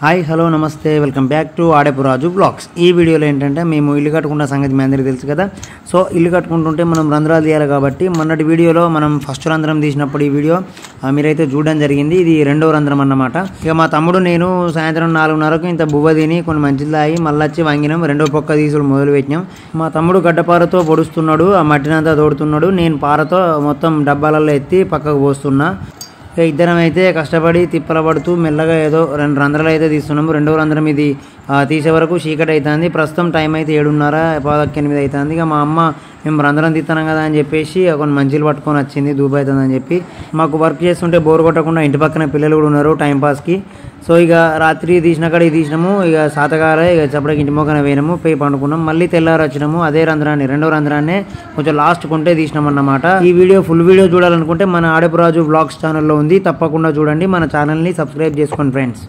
Hi hello నమస్తే welcome back to Adepu Raju blogs. ఈ వీడియోలో ఏంటంటే మేము ఇల్లు కట్టుకున్న సంగతి మీ అందరికీ తెలుసు కదా. సో ఇల్లు కట్టుకుంటుంటే మనం రంధ్రాలు తీయాలి కాబట్టి మొన్నటి వీడియోలో మనం ఫస్ట్ రంధ్రం తీసినప్పుడు ఈ వీడియో మీరైతే చూడడం జరిగింది. ఇది రెండవ రంధ్రం అన్నమాట. ఇక మా తమ్ముడు నేను సాయంత్రం 4:30కు ఇంత బువ్వ తిని కొన్ని మంచిలు తాగి మళ్ళీ వచ్చి వంగినాం. రెండో పక్క తీసుడు మొదలు పెట్టినాం. మా తమ్ముడు గడ్డపారతో పొడుస్తున్నాడు, ఆ మట్టినంతా తోడుతున్నాడు. నేను పారతో మొత్తం డబ్బాలలో ఎత్తి పక్కకు పోస్తున్నా. ఇక ఇద్దరం అయితే కష్టపడి తిప్పల పడుతూ మెల్లగా ఏదో 2 రంధ్రాలు అయితే తీస్తున్నాము. రెండవ రంధ్రం ఇది తీసే వరకు చీకటి అవుతుంది. ప్రస్తుతం టైం అయితే 7:30-8 అవుతుంది. ఇక మా అమ్మ మేము రంధ్రం తీస్తున్నాం కదా అని చెప్పేసి కొన్ని మంచిలు పట్టుకొని వచ్చింది, దూపు అవుతుందని చెప్పి. మాకు వర్క్ చేస్తుంటే బోర్ కొట్టకుండా ఇంటి పక్కన పిల్లలు కూడా ఉన్నారు టైంపాస్కి. సో ఇక రాత్రి తీసిన కాడ తీసినాము. ఇక సాతకాలే ఇక చప్పటికి ఇంటి మొక్కన వేయనాము, పోయి పండుకున్నాం. మళ్ళీ తెల్లారు వచ్చినాము. అదే రంధ్రాన్ని రెండో రంధ్రాన్ని కొంచెం లాస్ట్ కొంటే తీసినాం అన్నమాట. ఈ వీడియో ఫుల్ వీడియో చూడాలనుకుంటే మన ఆడేపు రాజు బ్లాగ్స్ ఛానల్లో ఉంది, తప్పకుండా చూడండి. మన ఛానల్ని సబ్స్క్రైబ్ చేసుకోండి ఫ్రెండ్స్.